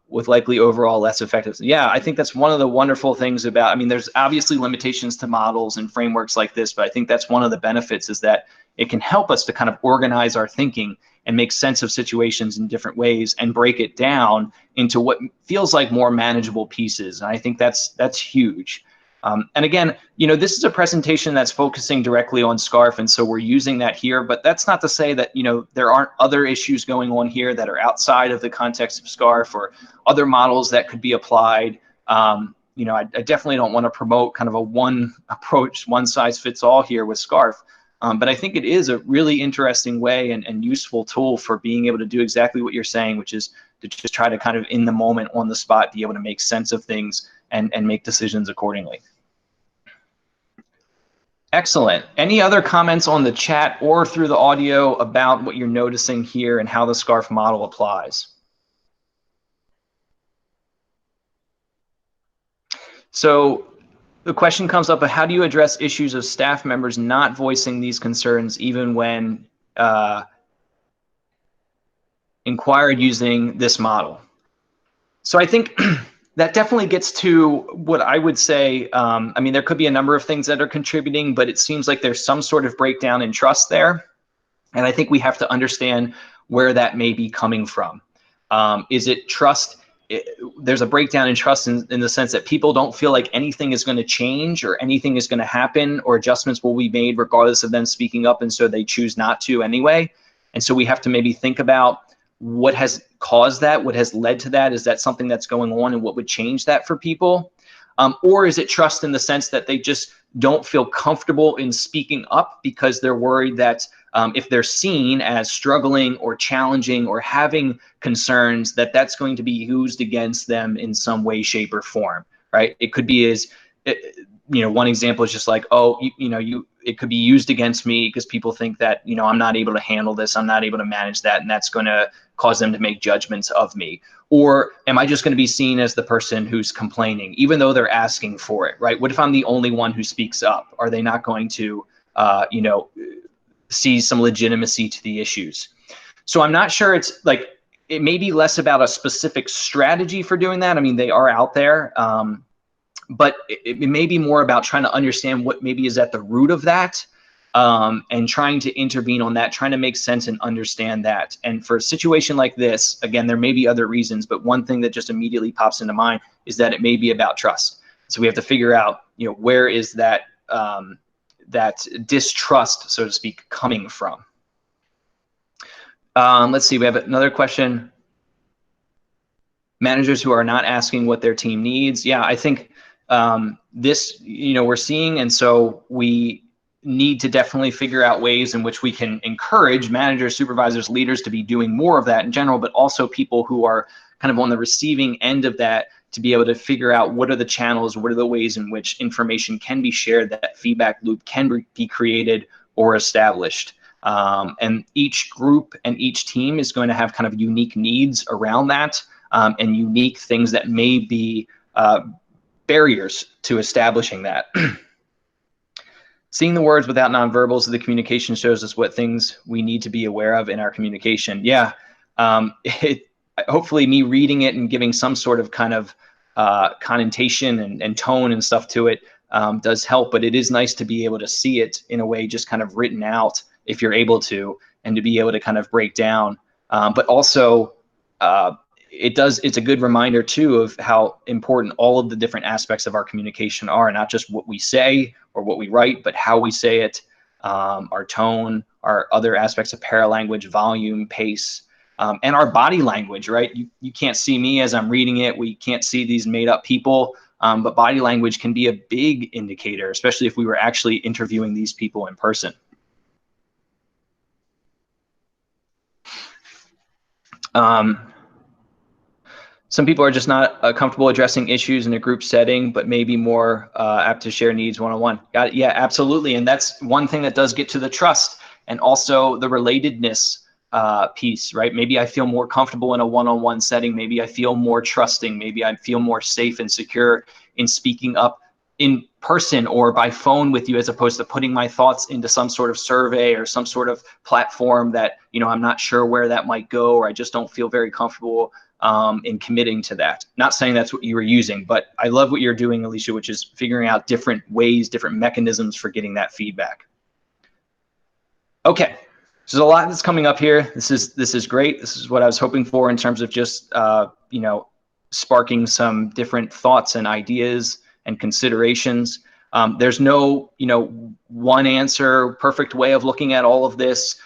A: With likely overall less effective. Yeah, I think that's one of the wonderful things about, I mean, there's obviously limitations to models and frameworks like this, but I think that's one of the benefits, is that it can help us to kind of organize our thinking and make sense of situations in different ways and break it down into what feels like more manageable pieces. And I think that's huge. And again, you know, this is a presentation that's focusing directly on SCARF, and so we're using that here, but that's not to say that, you know, there aren't other issues going on here that are outside of the context of SCARF, or other models that could be applied. You know, I definitely don't want to promote kind of a one approach, one size fits all here with SCARF, but I think it is a really interesting way and useful tool for being able to do exactly what you're saying, which is to just try to kind of in the moment, on the spot, be able to make sense of things and make decisions accordingly. Excellent. Any other comments on the chat or through the audio about what you're noticing here and how the SCARF model applies? So the question comes up of, how do you address issues of staff members not voicing these concerns even when inquired using this model? So I think that definitely gets to what I would say. I mean, there could be a number of things that are contributing, but it seems like there's some sort of breakdown in trust there. And I think we have to understand where that may be coming from. Is it trust? There's a breakdown in trust in the sense that people don't feel like anything is going to change or anything is going to happen or adjustments will be made regardless of them speaking up, and so they choose not to anyway. And so we have to maybe think about what has caused that, what has led to that. Is that something that's going on, and what would change that for people? Or is it trust in the sense that they just don't feel comfortable in speaking up because they're worried that if they're seen as struggling or challenging or having concerns, that that's going to be used against them in some way, shape, or form, right? It could be as, one example is just like, oh, it could be used against me because people think that, I'm not able to handle this, I'm not able to manage that, and that's going to cause them to make judgments of me. Or am I just going to be seen as the person who's complaining, even though they're asking for it, right? What if I'm the only one who speaks up? Are they not going to, see some legitimacy to the issues? So I'm not sure. It's like, it may be less about a specific strategy for doing that. I mean, they are out there, but it may be more about trying to understand what maybe is at the root of that, and trying to intervene on that, trying to make sense and understand that. And for a situation like this, again, there may be other reasons, but one thing that just immediately pops into mind is that it may be about trust. So we have to figure out, where is that, that distrust, so to speak, coming from. Let's see, we have another question. Managers who are not asking what their team needs. Yeah, I think this, we're seeing, and so we need to definitely figure out ways in which we can encourage managers, supervisors, leaders to be doing more of that in general, but also people who are kind of on the receiving end of that to be able to figure out what are the channels, what are the ways in which information can be shared, that feedback loop can be created or established. And each group and each team is going to have kind of unique needs around that, and unique things that may be barriers to establishing that. Seeing the words without nonverbals of the communication shows us what things we need to be aware of in our communication. Yeah, hopefully me reading it and giving some sort of kind of connotation and tone and stuff to it does help, but it is nice to be able to see it in a way just kind of written out if you're able to, and to be able to kind of break down. But also, it's a good reminder too of how important all of the different aspects of our communication are, not just what we say or what we write, but how we say it, our tone, our other aspects of paralanguage, volume, pace, and our body language, right? You can't see me as I'm reading it. We can't see these made up people, but body language can be a big indicator, especially if we were actually interviewing these people in person. Some people are just not comfortable addressing issues in a group setting, but maybe more apt to share needs one-on-one. Got it. Yeah, absolutely. And that's one thing that does get to the trust and also the relatedness piece, right? Maybe I feel more comfortable in a one-on-one setting. Maybe I feel more trusting. Maybe I feel more safe and secure in speaking up in person or by phone with you, as opposed to putting my thoughts into some sort of survey or some sort of platform that, I'm not sure where that might go, or I just don't feel very comfortable in committing to that. Not saying that's what you were using, but I love what you're doing, Alicia, which is figuring out different ways, different mechanisms for getting that feedback. Okay, so there's a lot that's coming up here. This is great. This is what I was hoping for in terms of just sparking some different thoughts and ideas and considerations. There's no one answer, perfect way of looking at all of this.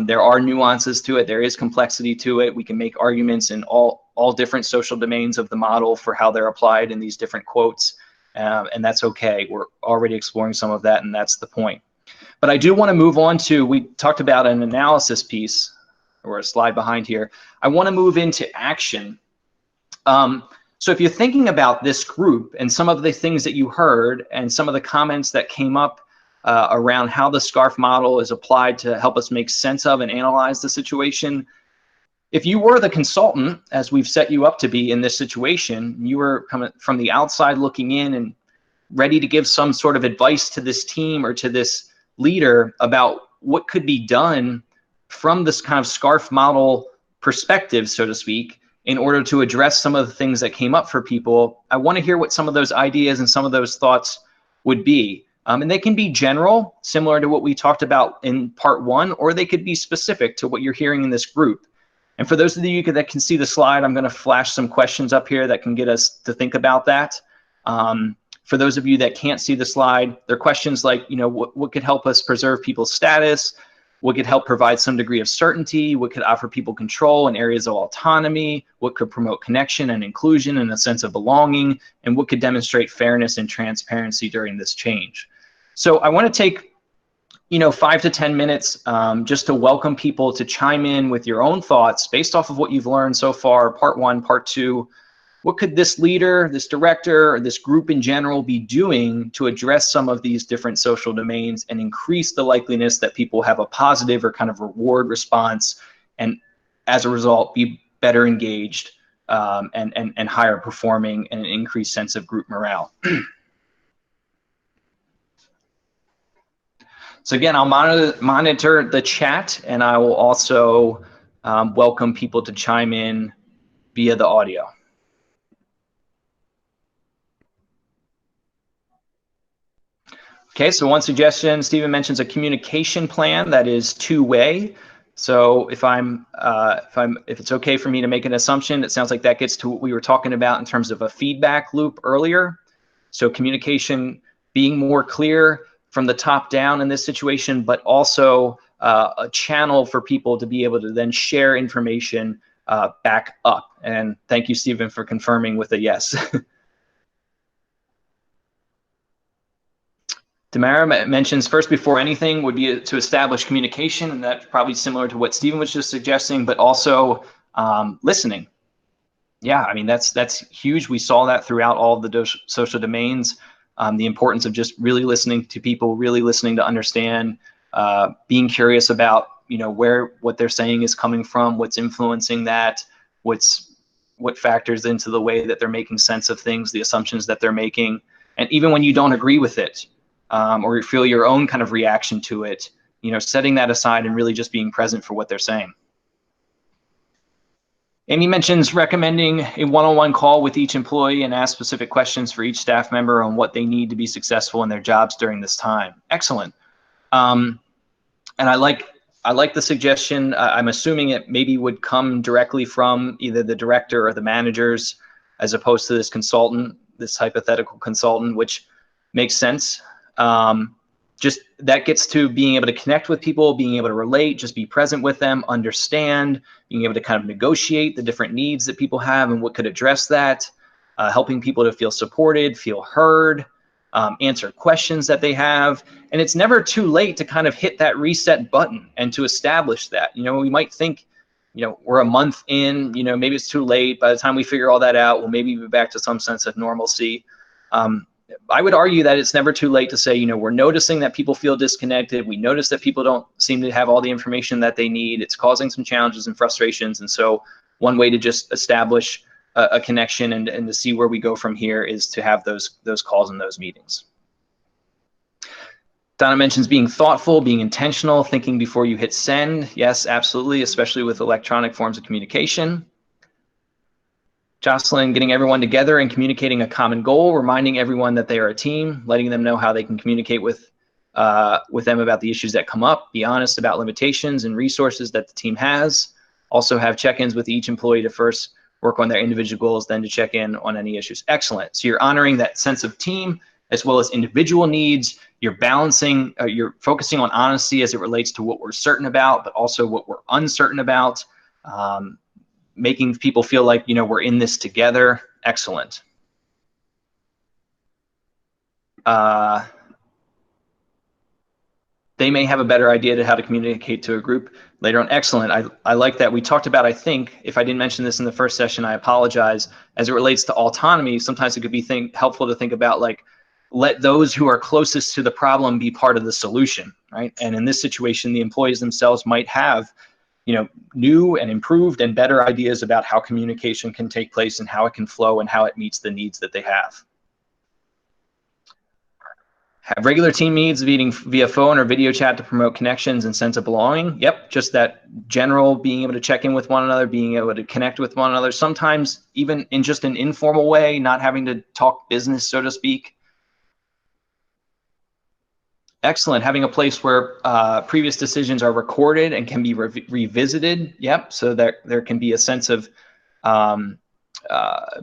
A: There are nuances to it. There is complexity to it. We can make arguments in all different social domains of the model for how they're applied in these different quotes, and that's okay. We're already exploring some of that, and that's the point. But I do want to move on to, we talked about an analysis piece, or a slide behind here. I want to move into action. So if you're thinking about this group and some of the things that you heard and some of the comments that came up around how the SCARF model is applied to help us make sense of and analyze the situation, if you were the consultant, as we've set you up to be in this situation, you were coming from the outside looking in and ready to give some sort of advice to this team or to this leader about what could be done from this kind of SCARF model perspective, so to speak, in order to address some of the things that came up for people, I want to hear what some of those ideas and some of those thoughts would be. And they can be general, similar to what we talked about in part one, or they could be specific to what you're hearing in this group. And for those of you that can see the slide, I'm going to flash some questions up here that can get us to think about that. For those of you that can't see the slide, they're questions like, what could help us preserve people's status? what could help provide some degree of certainty, what could offer people control in areas of autonomy, what could promote connection and inclusion and a sense of belonging, and what could demonstrate fairness and transparency during this change. So I want to take 5 to 10 minutes just to welcome people to chime in with your own thoughts based off of what you've learned so far, part 1, part 2. What could this leader, this director, or this group in general be doing to address some of these different social domains and increase the likeliness that people have a positive or kind of reward response, and as a result be better engaged and higher performing and an increased sense of group morale? So again, I'll monitor the chat, and I will also welcome people to chime in via the audio. Okay, so one suggestion, Stephen mentions a communication plan that is two-way. So if it's okay for me to make an assumption, it sounds like that gets to what we were talking about in terms of a feedback loop earlier. So communication being more clear from the top down in this situation, but also a channel for people to be able to then share information back up. And thank you, Stephen, for confirming with a yes. Tamara mentions first before anything would be to establish communication, and that's probably similar to what Stephen was just suggesting, but also listening. Yeah, I mean, that's huge. We saw that throughout all of the social domains, the importance of just really listening to people, really listening to understand, being curious about, what they're saying is coming from, what's influencing that, what factors into the way that they're making sense of things, the assumptions that they're making. And even when you don't agree with it, or you feel your own kind of reaction to it, setting that aside and really just being present for what they're saying. Amy mentions recommending a one-on-one call with each employee and ask specific questions for each staff member on what they need to be successful in their jobs during this time. Excellent. And I like the suggestion. I'm assuming it maybe would come directly from either the director or the managers, as opposed to this consultant, this hypothetical consultant, which makes sense. Just that gets to being able to connect with people, being able to relate, just be present with them, understand, being able to kind of negotiate the different needs that people have and what could address that, helping people to feel supported, feel heard, answer questions that they have. And it's never too late to kind of hit that reset button and to establish that. We might think, we're a month in, maybe it's too late. By the time we figure all that out, we'll maybe be back to some sense of normalcy. I would argue that it's never too late to say, we're noticing that people feel disconnected. We notice that people don't seem to have all the information that they need. It's causing some challenges and frustrations. And so one way to just establish a connection and to see where we go from here is to have those calls and those meetings. Donna mentions being thoughtful, being intentional, thinking before you hit send. Yes, absolutely, especially with electronic forms of communication. Jocelyn, getting everyone together and communicating a common goal, reminding everyone that they are a team, letting them know how they can communicate with them about the issues that come up, be honest about limitations and resources that the team has. Also have check-ins with each employee to first work on their individual goals, then to check in on any issues. Excellent. So you're honoring that sense of team as well as individual needs. You're balancing, you're focusing on honesty as it relates to what we're certain about, but also what we're uncertain about. Making people feel like, we're in this together. Excellent. They may have a better idea to how to communicate to a group later on. Excellent. I like that. We talked about, I think, if I didn't mention this in the first session, I apologize. As it relates to autonomy, sometimes it could be helpful to think about, like, let those who are closest to the problem be part of the solution, right? And in this situation, the employees themselves might have new and improved and better ideas about how communication can take place and how it can flow and how it meets the needs that they have. Have regular team meetings meeting via phone or video chat to promote connections and sense of belonging. Yep, just that general being able to check in with one another, being able to connect with one another, sometimes even in just an informal way, not having to talk business, so to speak. Excellent. Having a place where previous decisions are recorded and can be revisited. Yep. So that there can be a sense of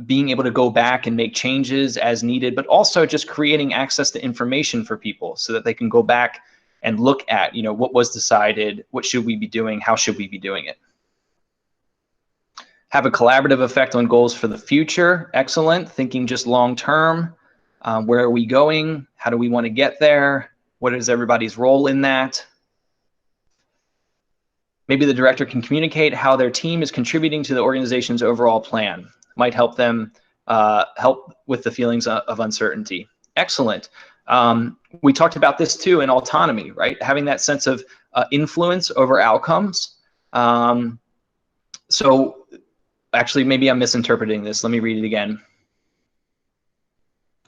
A: being able to go back and make changes as needed, but also just creating access to information for people so that they can go back and look at, what was decided, what should we be doing, how should we be doing it. Have a collaborative effect on goals for the future. Excellent. Thinking just long term. Where are we going? How do we want to get there? What is everybody's role in that? Maybe the director can communicate how their team is contributing to the organization's overall plan. Might help them help with the feelings of uncertainty. Excellent. We talked about this too in autonomy, right? Having that sense of influence over outcomes. So actually, maybe I'm misinterpreting this. Let me read it again.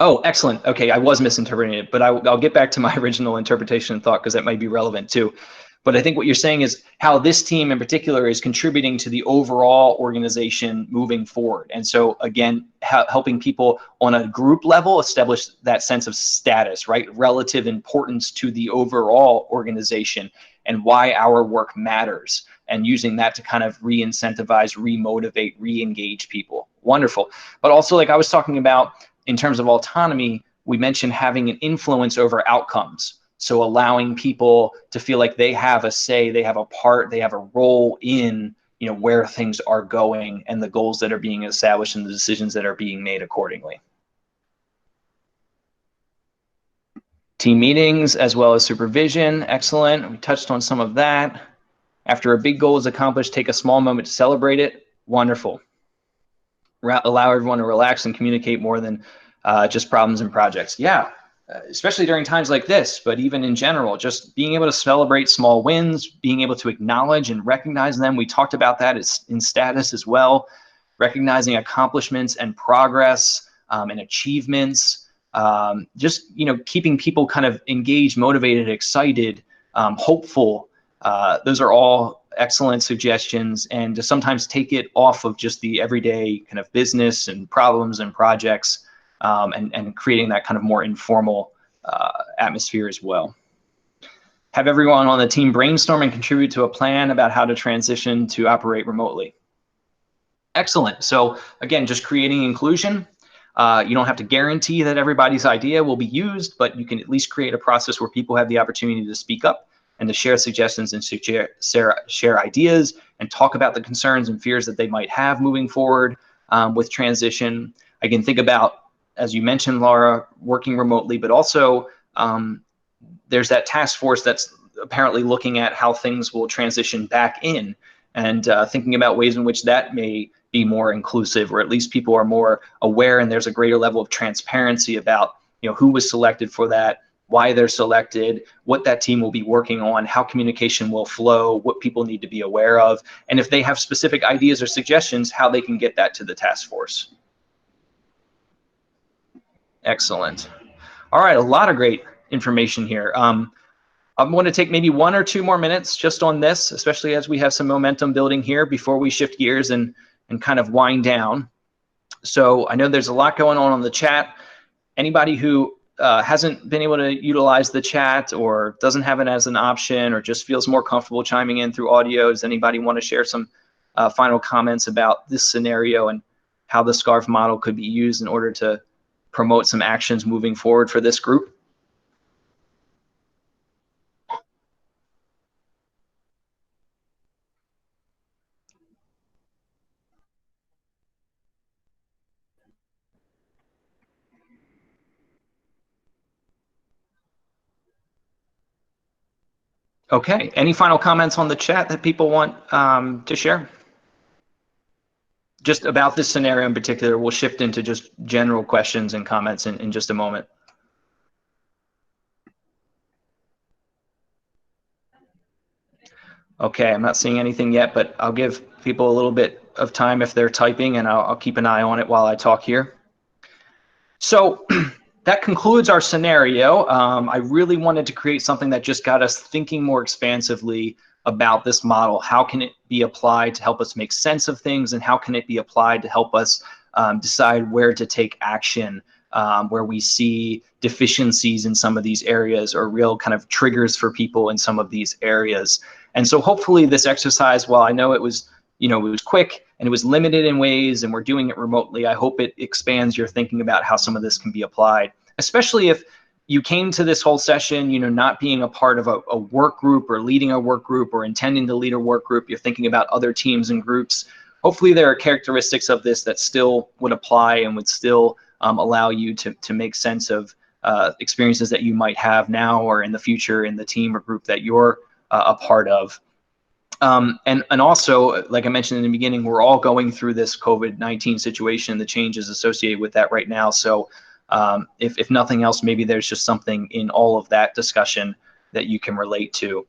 A: Oh, excellent. Okay, I was misinterpreting it, but I'll get back to my original interpretation and thought because that might be relevant too. But I think what you're saying is how this team in particular is contributing to the overall organization moving forward. And so again, helping people on a group level establish that sense of status, right? Relative importance to the overall organization and why our work matters, and using that to kind of re-incentivize, re-motivate, re-engage people. Wonderful. But also, like I was talking about in terms of autonomy, we mentioned having an influence over outcomes. So allowing people to feel like they have a say, they have a part, they have a role in, where things are going and the goals that are being established and the decisions that are being made accordingly. Team meetings as well as supervision. Excellent. We touched on some of that. After a big goal is accomplished, take a small moment to celebrate it. Wonderful. Allow everyone to relax and communicate more than just problems and projects. Yeah. Especially during times like this, but even in general, just being able to celebrate small wins, being able to acknowledge and recognize them. We talked about that in status as well, recognizing accomplishments and progress and achievements, just, keeping people kind of engaged, motivated, excited, hopeful. Those are all excellent suggestions, and to sometimes take it off of just the everyday kind of business and problems and projects. And creating that kind of more informal atmosphere as well. Have everyone on the team brainstorm and contribute to a plan about how to transition to operate remotely. Excellent. So again, just creating inclusion. You don't have to guarantee that everybody's idea will be used, but you can at least create a process where people have the opportunity to speak up and to share suggestions and share ideas and talk about the concerns and fears that they might have moving forward with transition. I can think about, as you mentioned, Laura, working remotely, but also there's that task force that's apparently looking at how things will transition back in, and thinking about ways in which that may be more inclusive, or at least people are more aware and there's a greater level of transparency about who was selected for that, why they're selected, what that team will be working on, how communication will flow, what people need to be aware of, and if they have specific ideas or suggestions, how they can get that to the task force. Excellent. All right, a lot of great information here. I'm going to take maybe 1 or 2 more minutes just on this, especially as we have some momentum building here before we shift gears and kind of wind down. So I know there's a lot going on the chat. Anybody who hasn't been able to utilize the chat or doesn't have it as an option or just feels more comfortable chiming in through audio, does anybody want to share some final comments about this scenario and how the SCARF model could be used in order to promote some actions moving forward for this group? Okay, any final comments on the chat that people want to share? Just about this scenario in particular. We'll shift into just general questions and comments in just a moment. Okay, I'm not seeing anything yet, but I'll give people a little bit of time if they're typing, and I'll keep an eye on it while I talk here. So that concludes our scenario. I really wanted to create something that just got us thinking more expansively about this model. How can it be applied to help us make sense of things, and how can it be applied to help us decide where to take action, where we see deficiencies in some of these areas or real kind of triggers for people in some of these areas. And so hopefully this exercise, while I know it was, it was quick and it was limited in ways and we're doing it remotely, I hope it expands your thinking about how some of this can be applied, especially if you came to this whole session, not being a part of a work group or leading a work group or intending to lead a work group, you're thinking about other teams and groups. Hopefully there are characteristics of this that still would apply and would still allow you to make sense of experiences that you might have now or in the future in the team or group that you're a part of. And also, like I mentioned in the beginning, we're all going through this COVID-19 situation, the changes associated with that right now. So if nothing else, maybe there's just something in all of that discussion that you can relate to.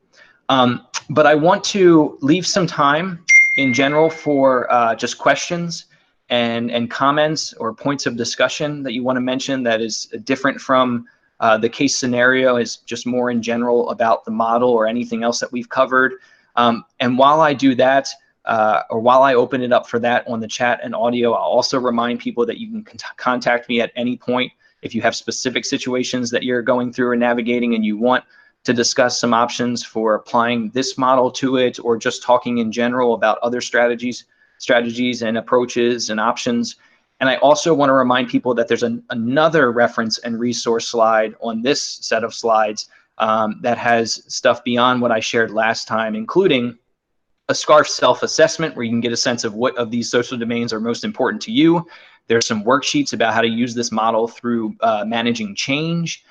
A: But I want to leave some time in general for just questions and comments or points of discussion that you want to mention that is different from the case scenario, is just more in general about the model or anything else that we've covered. And while I do that, or while I open it up for that on the chat and audio, I'll also remind people that you can contact me at any point if you have specific situations that you're going through or navigating and you want to discuss some options for applying this model to it, or just talking in general about other strategies and approaches and options. And I also want to remind people that there's another reference and resource slide on this set of slides that has stuff beyond what I shared last time, including a SCARF self-assessment where you can get a sense of what of these social domains are most important to you. There's some worksheets about how to use this model through managing change.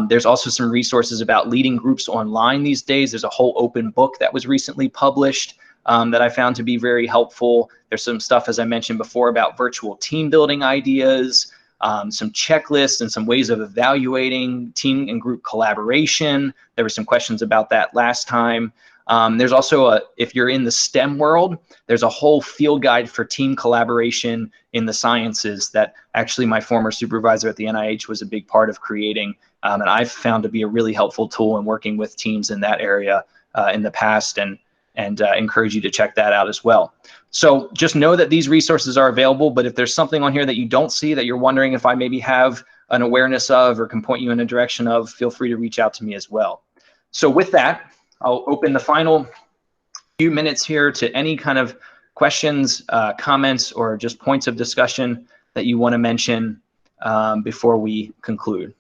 A: There's also some resources about leading groups online these days. There's a whole open book that was recently published that I found to be very helpful. There's some stuff, as I mentioned before, about virtual team building ideas, some checklists and some ways of evaluating team and group collaboration. There were some questions about that last time. There's also, if you're in the STEM world, there's a whole field guide for team collaboration in the sciences that actually my former supervisor at the NIH was a big part of creating. And I've found to be a really helpful tool in working with teams in that area in the past, and encourage you to check that out as well. So just know that these resources are available, but if there's something on here that you don't see that you're wondering if I maybe have an awareness of or can point you in a direction of, feel free to reach out to me as well. So with that, I'll open the final few minutes here to any kind of questions, comments, or just points of discussion that you want to mention before we conclude.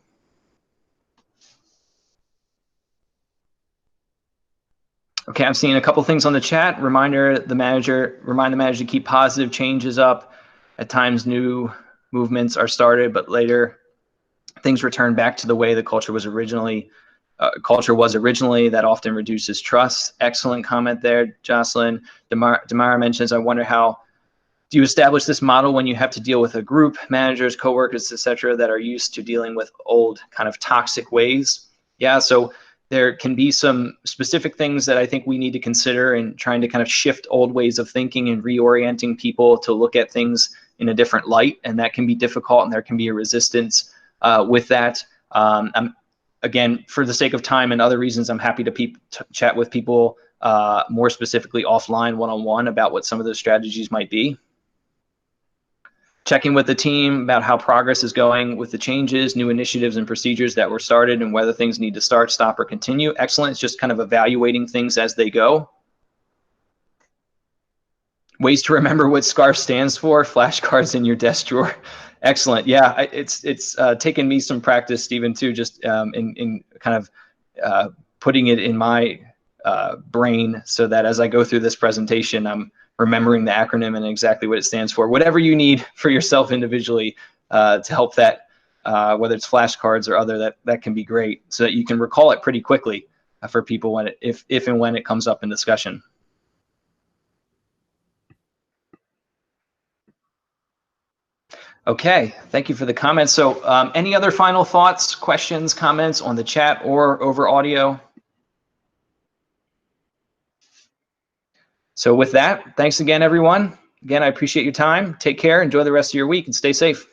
A: Okay, I'm seeing a couple things on the chat. Remind the manager to keep positive changes up. At times, new movements are started, but later things return back to the way the culture was originally. That often reduces trust. Excellent comment there, Jocelyn. Damara mentions, I wonder how do you establish this model when you have to deal with a group, managers, coworkers, etc., that are used to dealing with old kind of toxic ways? Yeah, so there can be some specific things that I think we need to consider in trying to kind of shift old ways of thinking and reorienting people to look at things in a different light, and that can be difficult, and there can be a resistance with that. Again, for the sake of time and other reasons, I'm happy to chat with people more specifically offline, one-on-one, about what some of those strategies might be. Checking with the team about how progress is going with the changes, new initiatives and procedures that were started, and whether things need to start, stop, or continue. Excellent. It's just kind of evaluating things as they go. Ways to remember what SCARF stands for, flashcards in your desk drawer. Excellent. Yeah, it's taken me some practice, Stephen, too, just in kind of putting it in my brain so that as I go through this presentation, I'm remembering the acronym and exactly what it stands for. Whatever you need for yourself individually to help that, whether it's flashcards or other, that can be great, so that you can recall it pretty quickly for people when if and when it comes up in discussion. Okay, thank you for the comments. So any other final thoughts, questions, comments on the chat or over audio? So with that, thanks again, everyone. Again, I appreciate your time. Take care, enjoy the rest of your week, and stay safe.